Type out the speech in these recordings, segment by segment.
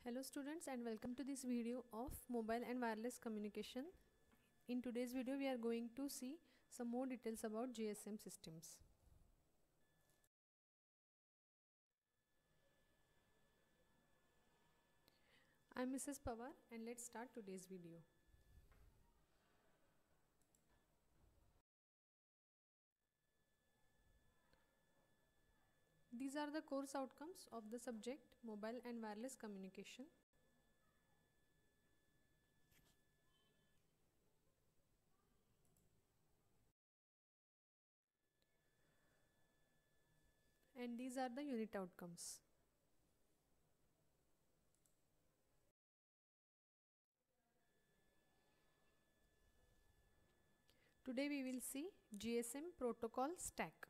Hello students and welcome to this video of mobile and wireless communication. In today's video we are going to see some more details about GSM systems. I am Mrs. Pawar and let's start today's video. These are the course outcomes of the subject mobile and wireless communication. And these are the unit outcomes. Today we will see GSM protocol stack.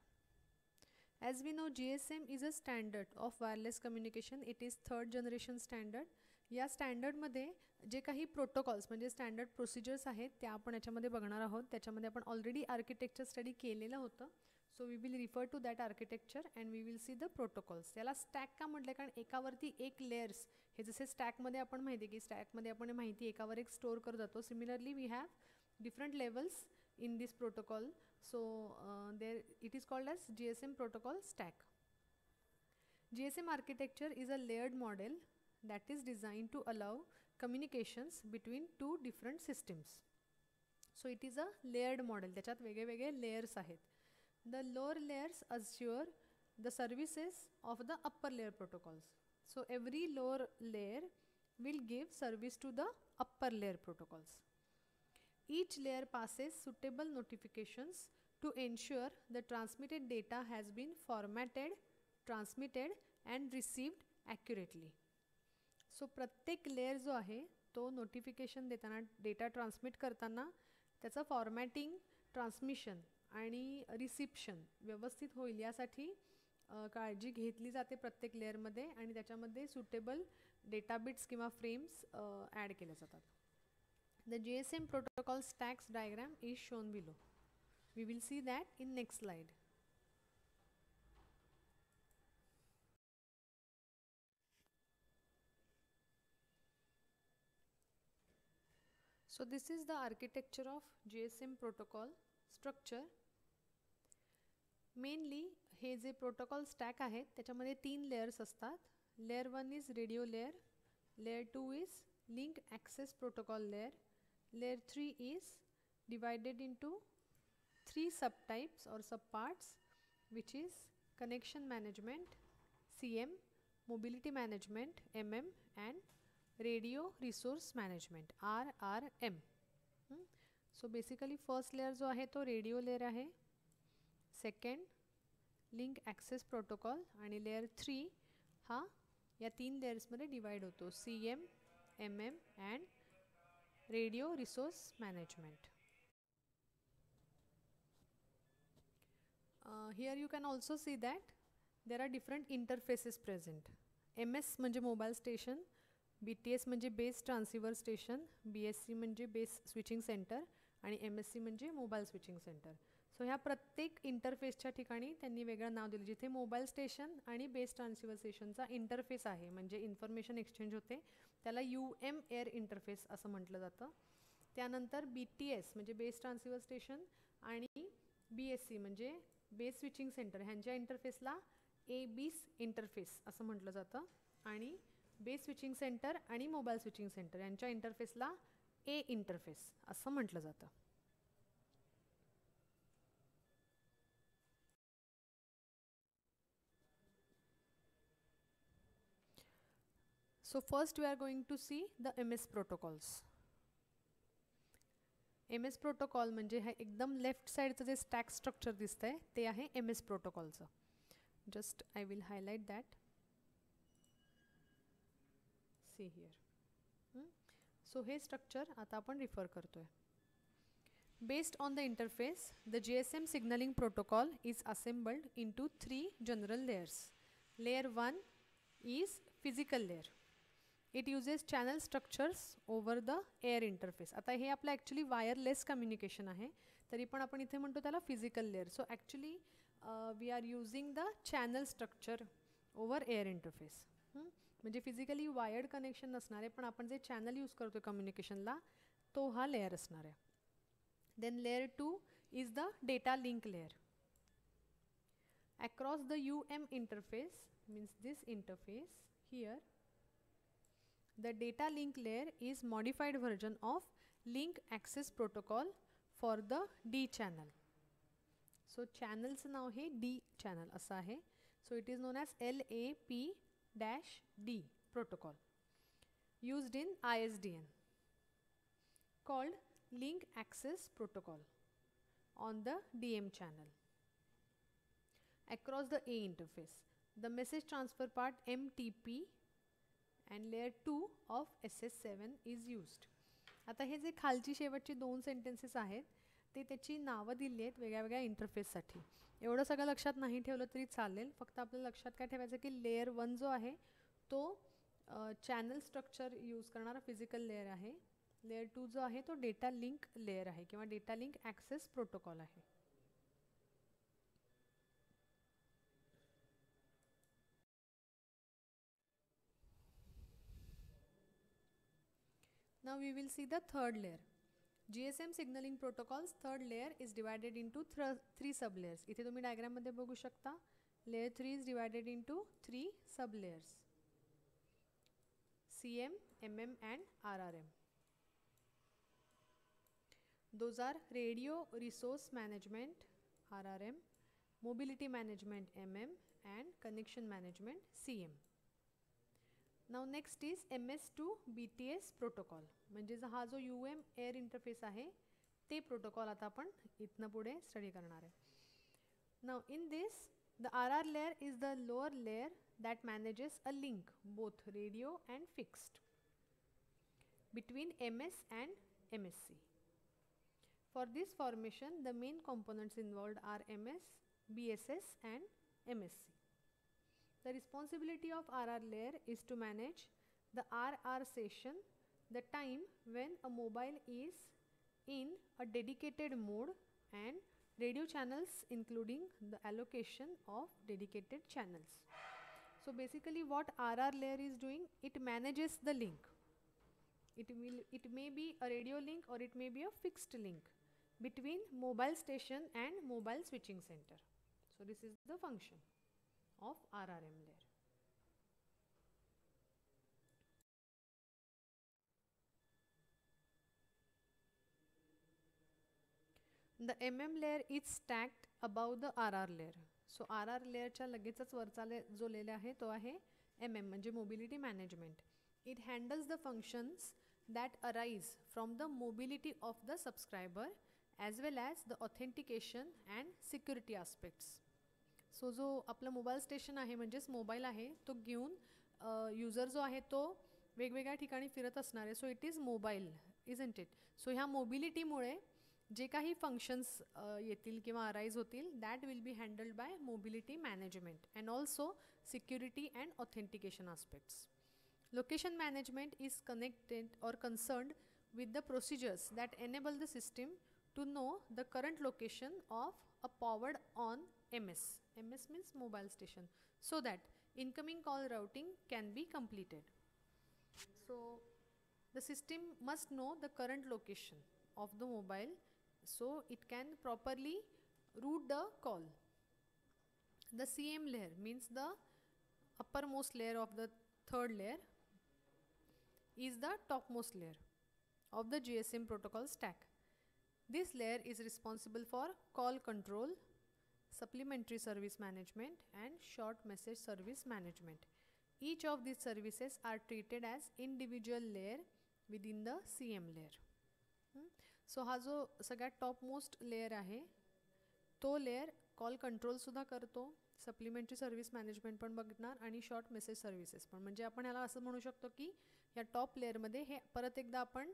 As we know, GSM is a standard of wireless communication. It is third generation standard. या स्टँडर्डमध्ये जे काही protocols म्हणजे standard procedures आहेत त्या आपण याच्यामध्ये बघणार आहोत. त्याच्यामध्ये आपण ऑलरेडी आर्किटेक्चर स्टडी केलेलं होतं. So we will refer to that architecture and we will see the protocols. त्याला स्टॅक का म्हटलं कारण एकावरती एक लेयर्स हे जसे स्टॅकमध्ये आपण माहिती की स्टॅकमध्ये आपण माहिती एकावर एक स्टोअर करत जातो. Similarly we have different levels in this protocol, so there it is called as GSM protocol stack. GSM architecture is a layered model that is designed to allow communications between two different systems. So it is a layered model. त्याच्यात वेगवेगळे layers आहेत. The lower layers assure the services of the upper layer protocols. So every lower layer will give service to the upper layer protocols. Each layer passes suitable notifications to ensure the transmitted data has been formatted, transmitted and received accurately. So प्रत्येक layer जो आहे तो notification देताना data transmit करताना त्याचा formatting, transmission आणि reception व्यवस्थित होईल यासाठी काळजी घेतली जाते प्रत्येक layer मध्ये आणि त्याच्यामध्ये suitable data bits किंवा frames add केले जातात. The GSM protocol stacks diagram is shown below. We will see that in next slide. So this is the architecture of GSM protocol structure. Mainly hey J protocol stack आहे त्याच्यामध्ये 3 layers असतात. Layer 1 is radio layer, layer 2 is link access protocol layer, layer 3 is divided into 3 subtypes or subparts, which is connection management CM, mobility management MM and radio resource management RRM. So basically first layer जो आहे तो radio layer आहे, second link access protocol आणि layer 3 हा या 3 layers मध्ये divide होतो CM, MM and radio resource management. Here you can also see that there are different interfaces present. MS म्हणजे mobile station, BTS म्हणजे base transceiver station, BSC म्हणजे base switching center आणि MSC म्हणजे mobile switching center. सो ह्या प्रत्येक इंटरफेसच्या ठिकाणी त्यांनी वेगळं नाव दिलं. जिथे मोबाईल स्टेशन आणि बेस ट्रान्सिव्हर स्टेशनचा इंटरफेस आहे म्हणजे इन्फॉर्मेशन एक्सचेंज होते त्याला UM एअर इंटरफेस असं म्हटलं जातं. त्यानंतर BTS म्हणजे बेस ट्रान्सिव्हर स्टेशन आणि BSC म्हणजे बेस स्विचिंग सेंटर ह्यांच्या इंटरफेसला ABIS इंटरफेस असं म्हटलं जातं आणि बेस स्विचिंग सेंटर आणि मोबाईल स्विचिंग सेंटर यांच्या इंटरफेसला A इंटरफेस असं म्हटलं जातं. So first we are going to see the MS protocols. MS protocol म्हणजे हा एकदम लेफ्ट साइडचं जे स्टॅक स्ट्रक्चर दिसतंय ते आहे MS प्रोटोकॉलचं. Just I will highlight that. See here. So हे स्ट्रक्चर आता आपण रिफर करतोय. Based on the interface, the GSM signaling protocol is assembled into 3 general layers. Layer 1 is physical layer. It uses channel structures over the air interface. आता हे आपलं actually wireless communication आहे तरी पण आपण इथे म्हणतो त्याला physical layer. So actually we are using the channel structure over air interface. म्हणजे फिजिकली वायर्ड कनेक्शन नसणार आहे, पण आपण जे चॅनल यूज करतो कम्युनिकेशनला तो हा लेयर असणार आहे. Then layer 2 is the data link layer. Across the UM interface, means this interface here, the data link layer is modified version of link access protocol for the D channel. So channel's now hey D channel असा आहे. So it is known as LAP-D protocol used in ISDN called link access protocol on the DM channel. Across the A interface, the message transfer part MTP and layer 2 of SS7 is used. आता हे जे खालची शेवटची 2 sentences आहेत ते त्याची नावं दिली आहेत वेगळ्या वेगळ्या इंटरफेससाठी. एवढं सगळं लक्षात नाही ठेवलं तरी चालेल, फक्त आपल्याला लक्षात काय ठेवायचं की लेयर 1 जो आहे तो चॅनल स्ट्रक्चर यूज करणारा फिजिकल लेयर आहे. लेयर 2 जो आहे तो डेटा लिंक लेयर आहे किंवा डेटा लिंक ॲक्सेस प्रोटोकॉल आहे. Now we will see the third layer. GSM signaling protocol's third layer is divided into three sublayers. इथे तुम्ही डायग्राम मध्ये बघू शकता. Layer 3 is divided into 3 sublayers: CM, MM and RRM. Those are radio resource management RRM, mobility management MM and connection management CM. Now next is MS2 BTS protocol. म्हणजे हा जो UM air interface आहे ते protocol आता आपण इथनं पुढे study करणार आहे. Now in this the RR layer is the lower layer that manages a link both radio and fixed between MS and MSC. For this formation the main components involved are MS, BSS and MSC. The responsibility of RR layer is to manage the RR session, the time when a mobile is in a dedicated mode, and radio channels including the allocation of dedicated channels. So basically what RR layer is doing, it manages the link. It may be a radio link or it may be a fixed link between mobile station and mobile switching center. So this is the function of RRM layer. The MM layer is stacked above the RR layer. So RR layer च्या लगेचच वरचा जो layer आहे तो आहे MM म्हणजे mobility management. It handles the functions that arise from the mobility of the subscriber as well as the authentication and security aspects. सो जो आपलं मोबाईल स्टेशन आहे म्हणजेच मोबाईल आहे तो घेऊन यूजर जो आहे तो वेगवेगळ्या ठिकाणी फिरत असणार आहे. So it is mobile isn't it. So ह्या मोबिलिटीमुळे जे काही फंक्शन्स येतील किंवा अराईज होतील that will be handled by mobility management and also security and authentication aspects. Location management is connected और concerned with the procedures that enable the system to know the current location of a powered on MS. MS means mobile station, so that incoming call routing can be completed. So the system must know the current location of the mobile so it can properly route the call. The CM layer means the uppermost layer of the third layer is the topmost layer of the GSM protocol stack. This layer is responsible for call control, supplementary service management and short message service management. Each of these services are treated as individual layer within the CM layer. So हा जो सगळ्यात topmost layer आहे तो layer call control सुद्धा करतो, supplementary service management पण बघणार आणि शॉर्ट मेसेज सर्व्हिसेस पण. म्हणजे आपण ह्याला असं म्हणू शकतो की या टॉप लेयरमध्ये हे परत एकदा आपण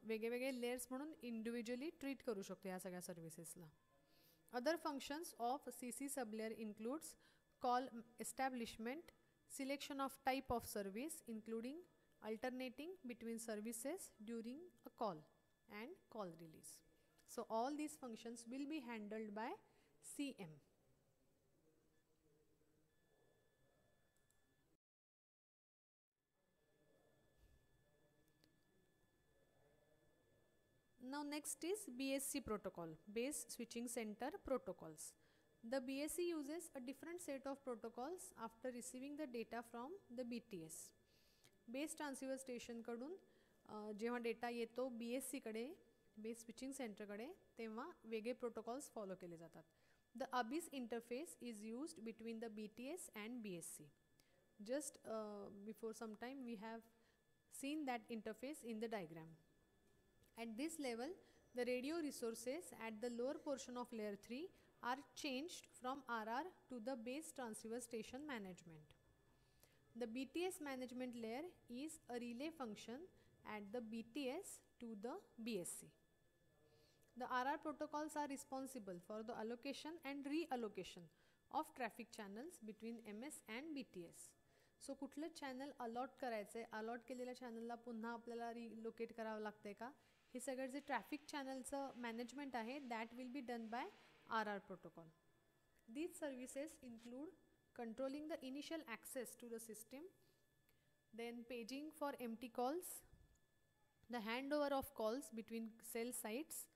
वेगवेगळे लेयर्स म्हणून इंडिव्हिज्युअली ट्रीट करू शकतो या सगळ्या सर्व्हिसेसला. Other functions of CC sublayer includes call establishment, selection of type of service including alternating between services during a call and call release. So all these functions will be handled by CM. Now next is BSC protocol, base switching center protocols. The BSC uses a different set of protocols after receiving the data from the BTS. Base transceiver स्टेशनकडून जेव्हा data येतो BSCकडे, base switching सेंटरकडे, तेव्हा वेगळे protocols follow केले जातात. The abyss interface is used between the BTS and BSC. Just before some time we have seen that interface in the diagram. At this level, the radio resources at the lower portion of layer 3 are changed from RR to the base transceiver station management. The BTS management layer is a relay function at the BTS to the BSC. The RR protocols are responsible for the allocation and reallocation of traffic channels between MS and BTS. सो कुठलं channel allot करायचं आहे, allot केलेल्या चॅनलला पुन्हा आपल्याला relocate करावं लागतं आहे का, हे सगळं जे ट्रॅफिक चॅनलचं मॅनेजमेंट आहे that will be done by RR protocol. These services include controlling the initial access to the system, then paging for empty calls, the handover of calls between cell sites,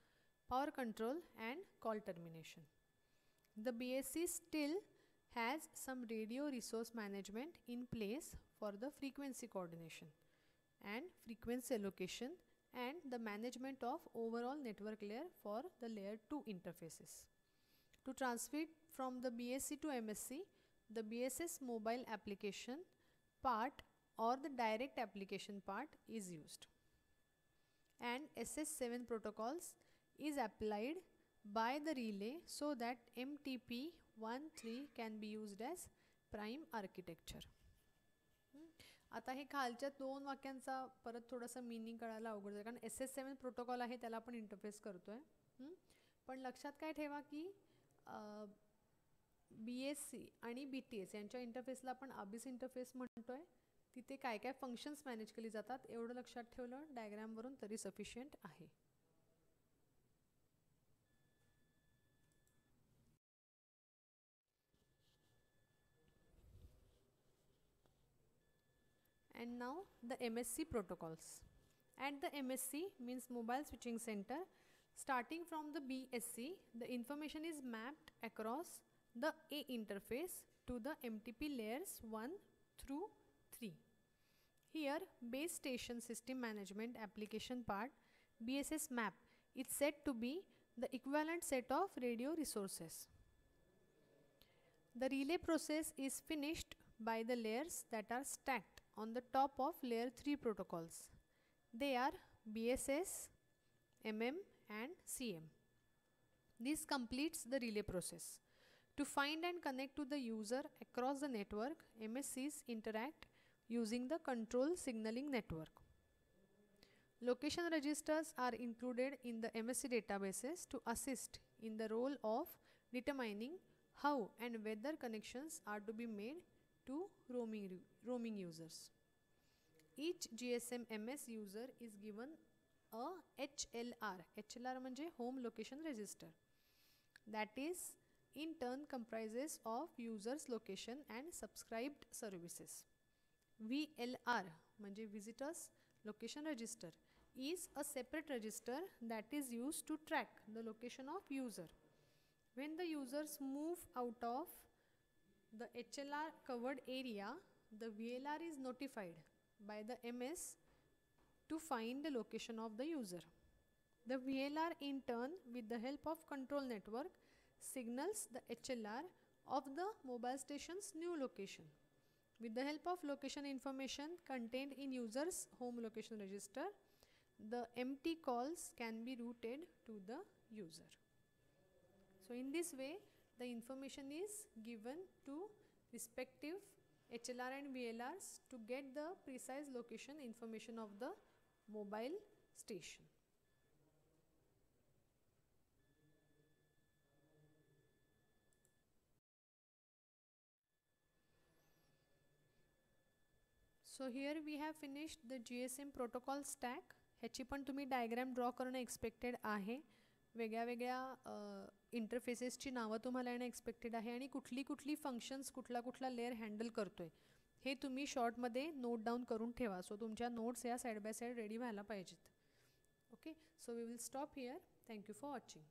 power control and call termination. The BSC still has some radio resource management in place for the frequency coordination and frequency allocation and the management of overall network layer for the layer 2 interfaces. To transmit from the BSC to MSC, the BSS mobile application part or the direct application part is used. And SS7 protocols is applied by the relay so that MTP13 can be used as prime architecture. आता हे खालच्या दोन वाक्यांचा परत थोडासा meaning कळायला अवघड आहे कारण SS7 protocol आहे त्याला आपण इंटरफेस करतोय. पण लक्षात काय ठेवा की BSC आणि BTS यांच्या इंटरफेसला आपण अबिस इंटरफेस म्हणतोय. तिथे काय काय फंक्शन्स मॅनेज केली जातात एवढं लक्षात ठेवलं डायग्रामवरून तरी सफिशियंट आहे. And now the MSC protocols. At the MSC means mobile switching center, starting from the BSC, the information is mapped across the A interface to the MTP layers 1 through 3. Here base station system management application part BSS map is said to be the equivalent set of radio resources. The relay process is finished by the layers that are stacked on the top of layer 3 protocols. They are BSS, MM and CM. This completes the relay process. To find and connect to the user across the network, MSCs interact using the control signaling network. Location registers are included in the MSC databases to assist in the role of determining how and whether connections are to be made to roaming users. Each GSM MS user is given a HLR. HLR म्हणजे home location register. That is in turn comprises of users location and subscribed services. VLR म्हणजे visitors location register is a separate register that is used to track the location of user. When the users move out of the HLR covered area, the VLR is notified by the MS to find the location of the user. The VLR in turn with the help of control network signals the HLR of the mobile station's new location. With the help of location information contained in user's home location register, the empty calls can be routed to the user. So in this way the information is given to respective HLR and VLRs to get the precise location information of the mobile station. So here we have finished the GSM protocol stack. ह्याची पण तुम्ही diagram draw करणं expected आहे. वेगळ्या वेगळ्या इंटरफेसेसची नावं तुम्हाला येणं एक्सपेक्टेड आहे आणि कुठली कुठली फंक्शन्स कुठला लेअर हँडल करतोय हे तुम्ही शॉर्टमध्ये नोट डाऊन करून ठेवा. सो तुमच्या नोट्स या साईड बाय साईड रेडी व्हायला पाहिजेत. Okay. Okay, so we will stop here. Thank you for watching.